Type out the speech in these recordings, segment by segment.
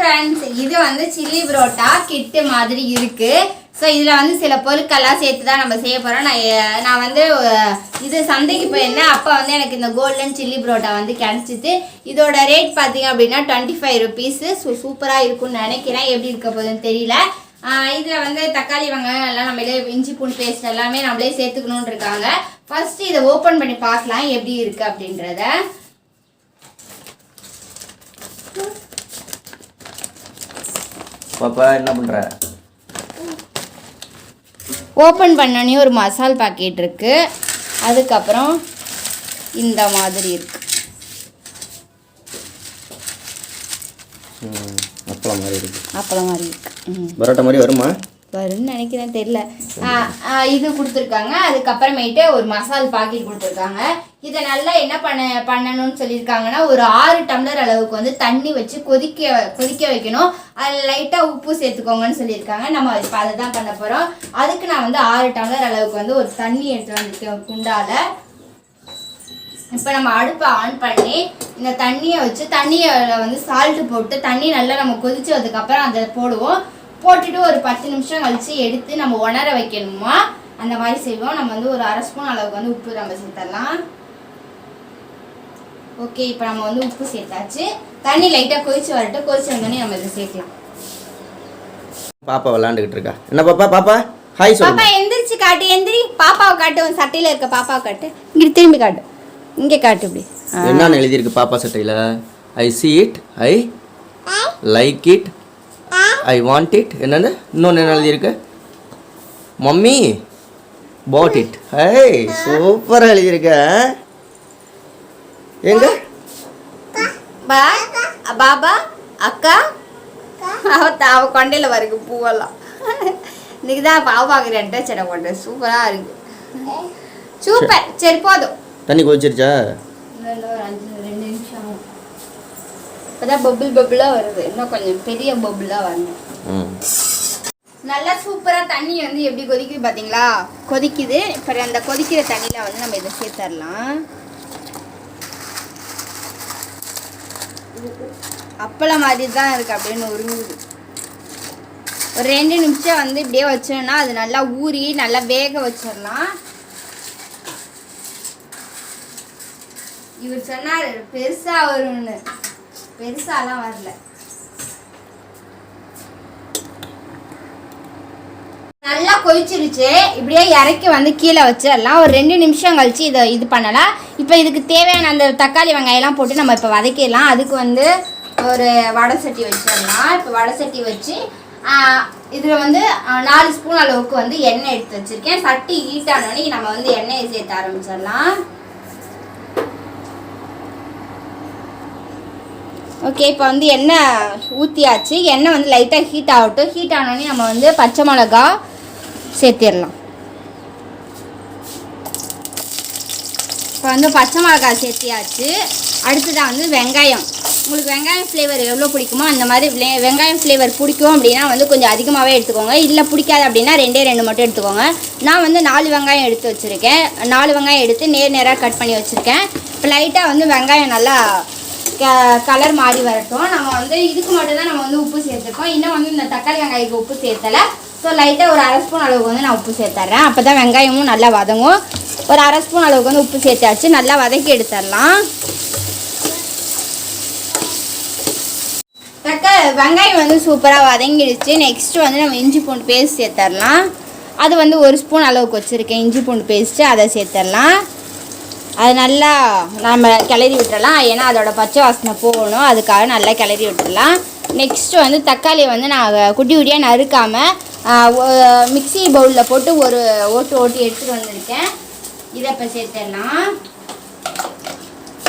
Friends, இது வந்து chilli parotta கிட்டு மாதிரி இருக்கு. ஸோ இதில் வந்து சில பொருட்கள்லாம் சேர்த்து தான் நம்ம செய்ய போகிறோம். நான் வந்து இது சந்தைக்கு போயிருந்தேன். அப்போ வந்து எனக்கு இந்த கோல்டன் சில்லி புரோட்டா வந்து கிடச்சிது. இதோட ரேட் பார்த்தீங்க அப்படின்னா 25 ருபீஸு. ஸோ சூப்பராக இருக்கும்னு நினைக்கிறேன். எப்படி இருக்க போகுதுன்னு தெரியல. இதில் வந்து தக்காளி வெங்காயம் எல்லாம் நம்மளே இஞ்சி பூண்டு பேஸ்ட் எல்லாமே நம்மளே சேர்த்துக்கணுன்னு இருக்காங்க. ஃபர்ஸ்ட் இதை ஓப்பன் பண்ணி பார்க்கலாம் எப்படி இருக்கு அப்படின்றத. பாப்பா என்ன பண்ற? ஓப்பன் பண்ணனே ஒரு மசால் பாக்கெட் இருக்கு. அதுக்கப்புறம் இந்த மாதிரி இருக்கு. அப்பளம் மாதிரி இருக்கு. அப்பளம் மாதிரி இருக்கு. பரோட்டா மாதிரி வருமா? வரும்னு நினைக்கிறேன், தெரியல. இது கொடுத்துருக்காங்க. அதுக்கப்புறமேட்டு ஒரு மசால் பாக்கெட் கொடுத்துருக்காங்க. இதை நல்லா என்ன பண்ணணும்னு சொல்லியிருக்காங்கன்னா, ஒரு 6 டம்ளர் அளவுக்கு வந்து தண்ணி வச்சு கொதிக்க வைக்கணும். அதில் லைட்டாக உப்பு சேர்த்துக்கோங்கன்னு சொல்லியிருக்காங்க. நம்ம இப்போ அதை தான் பண்ண போகிறோம். அதுக்கு நான் வந்து 6 டம்ளர் அளவுக்கு வந்து ஒரு தண்ணி எடுத்து வந்துருக்கேன் குண்டால. இப்போ நம்ம அடுப்பை ஆன் பண்ணி இந்த தண்ணியை வச்சு தண்ணியில் வந்து சால்ட்டு போட்டு தண்ணி நல்லா நம்ம கொதிச்சதுக்கப்புறம் அதை போடுவோம். போட்டுட்டு ஒரு 10 நிமிஷம் கழிச்சு எடுத்து நம்ம உணர வைக்கணுமா, அந்த மாதிரி செய்வோம். நம்ம வந்து ஒரு 1/2 ஸ்பூன் அளவுக்கு வந்து உப்பு நம்ம சேர்த்துடலாம். ஓகே, இப்போ நம்ம வந்து உப்பு சேர்த்தாச்சு. தண்ணி லைட்டாக கொதிச்சு வரட்டும். கொதிச்சு வந்தோடனே நம்ம இதை சேர்க்கலாம். பாப்பா விளையாண்டுக்கிட்டு இருக்கா. என்ன பாப்பா? பாப்பா ஹாய் சொல்லு. பாப்பா எந்திரிச்சு காட்டு. எந்திரி. பாப்பாவை காட்டு. உன் சட்டையில் இருக்க பாப்பாவை காட்டு. இங்கே திரும்பி காட்டு. இங்கே காட்டு. இப்படி என்னன்னு எழுதியிருக்கு பாப்பா சட்டையில்? ஐ see it, I like it, I want it. என்னது இன்னொன்று என்ன எழுதியிருக்கு? Mummy bought it. ஹே சூப்பராக எழுதியிருக்க. எங்க பாபா அக்கா அவ கொண்டையில் வருது பூவெல்லாம். இன்னைக்கு தான் பாப்பாக்கு 2 சடை கொண்டை. சூப்பராக இருக்கு. சூப்பர். சரி போதும். தண்ணி கொதிச்சிருச்சா? 2 நிமிஷம். இப்போதான் பபுளாக வருது. இன்னும் கொஞ்சம் பெரிய பபுளாக வரணும். நல்லா சூப்பராக தண்ணி வந்து எப்படி கொதிக்குது பார்த்தீங்களா? கொதிக்குது. இப்போ அந்த கொதிக்கிற தண்ணியில் வந்து நம்ம இதை சேர்த்துடலாம். அப்பளம் மாதிரி தான் இருக்குது. அப்படின்னு உருங்குது. ஒரு 2 நிமிஷம் வந்து இப்படியே வச்சோம்னா அது நல்லா ஊறி நல்லா வேக வச்சிடலாம். இவர் சொன்னார் பெருசா வரும்னு. பெருசாலாம் வரல. நல்லா கொதிச்சிருச்சு. இப்படியே இறக்கி வந்து கீழே வச்சிடலாம். ஒரு 2 நிமிஷம் கழிச்சு இது பண்ணலாம். இப்போ இதுக்கு தேவையான அந்த தக்காளி வெங்காயம்லாம் போட்டு நம்ம இப்போ வதக்கிடலாம். அதுக்கு வந்து ஒரு வடை சட்டி வச்சிடலாம். இப்போ வடை சட்டி வச்சு இதில் வந்து 4 ஸ்பூன் அளவுக்கு வந்து எண்ணெய் எடுத்து வச்சுருக்கேன். சட்டி ஹீட் ஆனோடனே நம்ம வந்து எண்ணெயை சேர்த்து ஆரம்பிச்சிடலாம். ஓகே, இப்போ வந்து எண்ணெய் ஊற்றியாச்சு. எண்ணெய் வந்து லைட்டாக ஹீட் ஆகட்டும். ஹீட் ஆனோடனே நம்ம வந்து பச்சை மிளகா சேர்த்திடலாம். இப்போ வந்து பச்சை மிளகா சேர்த்தியாச்சு. அடுத்ததான் வந்து வெங்காயம். உங்களுக்கு வெங்காயம் ஃப்ளேவர் எவ்வளோ பிடிக்குமோ அந்த மாதிரி வெங்காயம் ஃப்ளேவர் பிடிக்கும் அப்படின்னா வந்து கொஞ்சம் அதிகமாகவே எடுத்துக்கோங்க. இல்லை பிடிக்காது அப்படின்னா 2 மட்டும் எடுத்துக்கோங்க. நான் வந்து 4 வெங்காயம் எடுத்து வச்சுருக்கேன். 4 வெங்காயம் எடுத்து நேராக கட் பண்ணி வச்சுருக்கேன். இப்போ லைட்டாக வந்து வெங்காயம் நல்லா கலர் மாறி வரட்டும். நம்ம வந்து இதுக்கு மட்டும்தான் நம்ம வந்து உப்பு சேர்த்துருக்கோம். இன்னும் வந்து இந்த தக்காளி வெங்காயத்துக்கு உப்பு சேர்த்தலை. ஸோ லைட்டாக ஒரு 1/2 ஸ்பூன் அளவுக்கு வந்து நான் உப்பு சேர்த்துட்றேன். அப்போ தான் வெங்காயமும் நல்லா வதங்கும். ஒரு 1/2 ஸ்பூன் அளவுக்கு வந்து உப்பு சேர்த்தாச்சு. நல்லா வதக்கி எடுத்துடலாம். வெங்காயம் வந்து சூப்பராக வதங்கிடுச்சு. நெக்ஸ்ட்டு வந்து நம்ம இஞ்சி பூண்டு பேஸ்ட் சேர்த்துடலாம். அது வந்து 1 ஸ்பூன் அளவுக்கு வச்சுருக்கேன் இஞ்சி பூண்டு பேஸ்ட்டு. அதை சேர்த்துடலாம். அது நல்லா நம்ம கிளறி விட்டுடலாம். ஏன்னா அதோட பச்சை வாசனை போகணும். அதுக்காக நல்லா கிளறி விட்டுடலாம். நெக்ஸ்ட்டு வந்து தக்காளியை வந்து நான் குட்டி குட்டியாக நறுக்காமல் மிக்ஸி பவுலில் போட்டு ஒரு ஓட்டி எடுத்துகிட்டு வந்திருக்கேன். இதை இப்போ சேர்த்துடலாம்.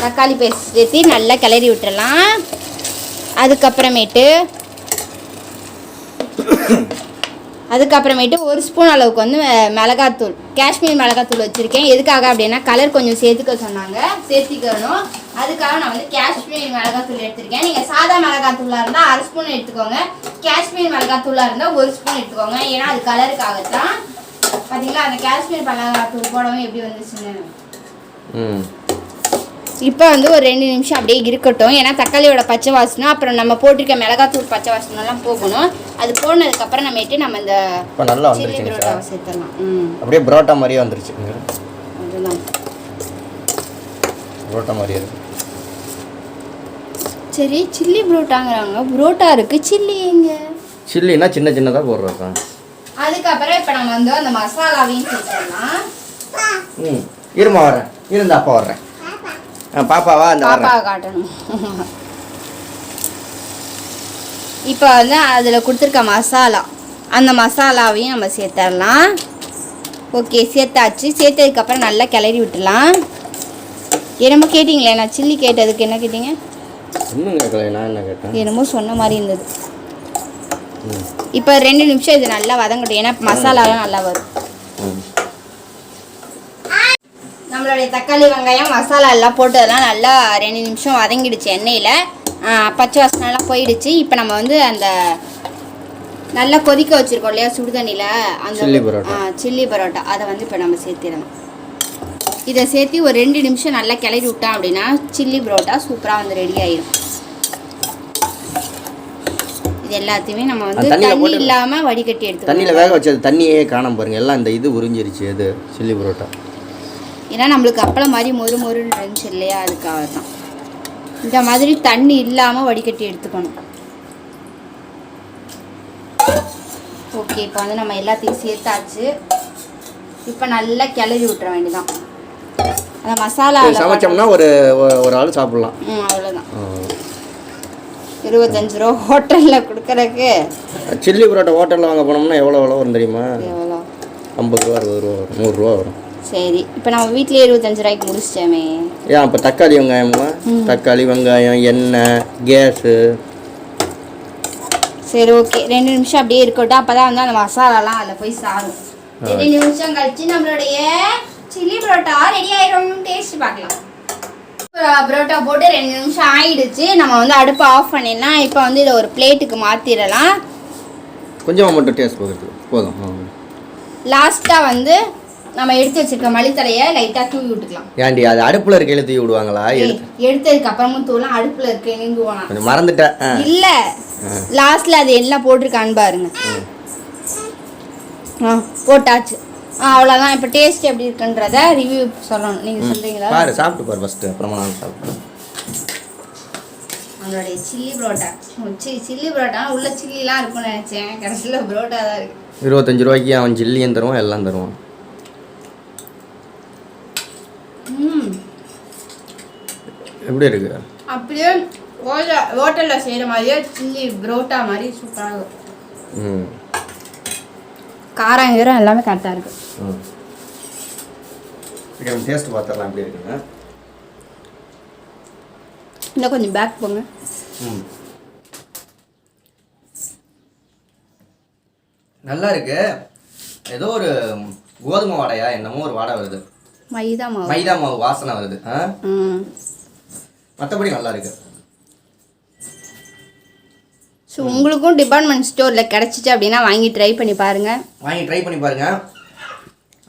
தக்காளி பேஸ்ட் சேர்த்து நல்லா கிளறி விட்டுடலாம். அதுக்கப்புறமேட்டு 1 ஸ்பூன் அளவுக்கு வந்து மிளகாத்தூள், காஷ்மீர் மிளகாத்தூள் வச்சுருக்கேன். எதுக்காக அப்படின்னா கலர் கொஞ்சம் சேர்த்திக்கணும். அதுக்காக நான் வந்து காஷ்மீர் மிளகாத்தூள் எடுத்திருக்கேன். நீங்கள் சாதா மிளகாத்தூளாக இருந்தால் 1/2 ஸ்பூன் எடுத்துக்கோங்க. காஷ்மீர் மிளகாத்தூளாக இருந்தால் 1 ஸ்பூன் எடுத்துக்கோங்க. ஏன்னா அது கலருக்காகத்தான். பார்த்தீங்களா அந்த காஷ்மீர் மிளகாத்தூள் போடவும் எப்படி வந்துச்சுன்னு. இப்போ வந்து ஒரு 2 நிமிஷம் அப்படியே இருக்கட்டும். ஏன்னா தக்காளியோட பச்சை வாசனை அப்புறம் நம்ம போட்டிருக்க மிளகாத்தூள் பச்சை வாசனைலாம் போகணும். அது போனதுக்கப்புறம் நம்ம இந்த இப்போ நல்லா சில்லி வந்துருச்சு பரோட்டாவை சேர்த்துடலாம். அப்படியே பரோட்டா மாதிரியே வந்துருச்சு. அதுதான் பரோட்டா மாதிரியே இருக்கு. சரி சில்லி பரோட்டாங்கிறாங்க. பரோட்டா இருக்கு, சில்லி எங்க? சில்லினா சின்ன சின்னதாக போடுறதா. அதுக்கப்புறம் இப்போ நம்ம வந்து அந்த மசாலாவையும் சேர்த்துடலாம். இருமா வரேன், இருந்த அப்பா வர்றேன். பாப்பாவா அந்த பாப்பாவை காட்டணும். இப்போ வந்து அதில் கொடுத்துருக்க மசாலா, அந்த மசாலாவையும் நம்ம சேர்த்துடலாம். ஓகே சேர்த்தாச்சு. சேர்த்ததுக்கப்புறம் நல்லா கிளறி விட்டுலாம். என்னமோ கேட்டிங்களே, நான் சில்லி கேட்டதுக்கு என்ன கேட்டீங்க? ஒன்றும் கேட்கல, நான் என்ன கேட்டேன்? என்னமோ சொன்ன மாதிரி இருந்தது. இப்போ 2 நிமிஷம் இது நல்லா வதங்கட்டும். ஏன்னா மசாலாலாம் நல்லா வரும். நம்மளுடைய தக்காளி வெங்காயம் மசாலா எல்லாம் போட்டதெல்லாம் நல்லா 2 நிமிஷம் வதங்கிடுச்சு எண்ணெயில். பச்சை வாசனைலாம் போயிடுச்சு. இப்போ நம்ம வந்து அந்த நல்லா கொதிக்க வச்சுருக்கோம் இல்லையா சுடுதண்ணியில், அந்த சில்லி பரோட்டா அதை வந்து இப்போ நம்ம சேர்த்திடலாம். இதை சேர்த்து ஒரு 2 நிமிஷம் நல்லா கிளறி விட்டோம் அப்படின்னா சில்லி பரோட்டா சூப்பராக வந்து ரெடி ஆயிடும். இது எல்லாத்தையுமே நம்ம வந்து தண்ணி இல்லாமல் வடிகட்டி எடுத்து தண்ணியில் வேக வச்சது தண்ணியே காணாம பாருங்க, எல்லாம் இந்த இது உறிஞ்சிருச்சு. அது சில்லி பரோட்டா ஏன்னா நம்மளுக்கு அப்பளம் மாதிரி மொறுன்னு இருந்துச்சு இல்லையா, அதுக்காக தான். இந்த மாதிரி தண்ணி இல்லாமல் வடிகட்டி எடுத்துக்கணும். ஓகே இப்போ வந்து நம்ம எல்லாத்தையும் சேர்த்தாச்சு. இப்போ நல்லா கிளறி விட்டுற வேண்டியதான். அந்த மசாலா சமைச்சோம்னா ஒரு ஆள் சாப்பிடலாம். அவ்வளோதான். 25 ரூபா ஹோட்டலில் கொடுக்குறக்கு. சில்லி பரோட்டா ஹோட்டலில் வாங்க போனோம்னா எவ்வளோ வரும் தெரியுமா? எவ்வளோ? 50 ரூபா, 60 ரூபா வரும், 100 ரூபா வரும். சரி இப்போ நம்ம வீட்டிலே 25 ரூபாய்க்கு முடிச்சிட்டோமே. ஏன் இப்போ தக்காளி வெங்காயமா? தக்காளி வெங்காயம், எண்ணெய், கேஸு. சரி ஓகே 2 நிமிஷம் அப்படியே இருக்கட்டும். அப்போ தான் வந்து அந்த மசாலாலாம் அதில் போய் சாரும். 2 நிமிஷம் கழிச்சு நம்மளுடைய சில்லி பரோட்டா ரெடி ஆயிடும். டேஸ்ட் பார்க்கலாம். பரோட்டா போட்டு 2 நிமிஷம் ஆயிடுச்சு. நம்ம வந்து அடுப்பை ஆஃப் பண்ணிடலாம். இப்போ வந்து இதை ஒரு பிளேட்டுக்கு மாற்றிடலாம். கொஞ்சமாக மட்டும் டேஸ்ட் பார்க்குறது போதும். லாஸ்ட்டாக வந்து நம்ம எடுத்து வச்சிருக்க மல்லித்தலையை லைட்டாக தூவி விட்டுக்கலாம். ஏன்டி அது அடுப்பில் இருக்கையில தூவி விடுவாங்களா? எடுத்ததுக்கு அப்புறமும் தூவலாம், அடுப்பில் இருக்கேன்னு தூவலாம். கொஞ்சம் மறந்துட்டேன். இல்லை லாஸ்ட்டில் அது எல்லாம் போட்டிருக்கான்னு பாருங்க. போட்டாச்சு. அவ்வளோதான். இப்போ டேஸ்ட் எப்படி இருக்குன்றத ரிவ்யூ சொல்லணும். நீங்கள் சொல்கிறீங்களா? பாரு, சாப்பிட்டு பாரு ஃபஸ்ட்டு, அப்புறமா நான் சாப்பிட்றேன். நம்மளுடைய சில்லி பரோட்டா. சில்லி பரோட்டா உள்ள சில்லிலாம் இருக்கும்னு நினச்சேன், கடைசியில் பரோட்டா தான் இருக்குது. 25 ரூபாய்க்கு அவன் சில்லியும் தருவான், எல்லாம் தருவான். எப்படி இருக்கு? அப்படியே ஹோட்டலில் செய்கிற மாதிரியே சில்லி பரோட்டா மாதிரி சூப்பராக இருக்கும். காரம் கீரம் எல்லாமே கரெக்டாக இருக்கு. டேஸ்ட் பார்த்துடலாம் எப்படி இருக்குங்க. இன்னும் கொஞ்சம் பேக் போங்க. நல்லா இருக்கு. ஏதோ ஒரு கோதுமை வாடையா என்னமோ ஒரு வாடை வருது. மைதா மாவு வாசனை வருது. மற்றபடி நல்லா இருக்கு. ஸோ உங்களுக்கும் டிபார்ட்மெண்ட் ஸ்டோரில் கிடச்சிச்சு அப்படின்னா வாங்கி ட்ரை பண்ணி பாருங்க.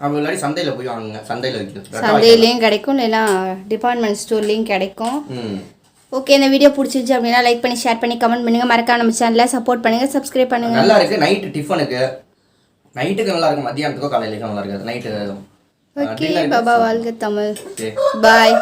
அப்படி இல்லாட்டி சந்தையில் போய் வாங்குங்க. சந்தையிலையும் கிடைக்கும், இல்லைன்னா டிபார்ட்மெண்ட் ஸ்டோர்லேயும் கிடைக்கும். ஓகே இந்த வீடியோ பிடிச்சிருச்சு அப்படின்னா லைக் பண்ணி ஷேர் பண்ணி கமெண்ட் பண்ணுங்க. மறக்காம நம்ம சேனலை சப்போர்ட் பண்ணுங்க, சப்ஸ்கிரைப் பண்ணுங்க. நல்லா இருக்கு. நைட்டு டிஃபனுக்கு, நைட்டுக்கு நல்லா இருக்கு, மத்தியானத்துக்கோ காலையிலேயும் நல்லா இருக்கு. நைட்டு ஓகே பாபா வாழ்க தமிழ். பாய்.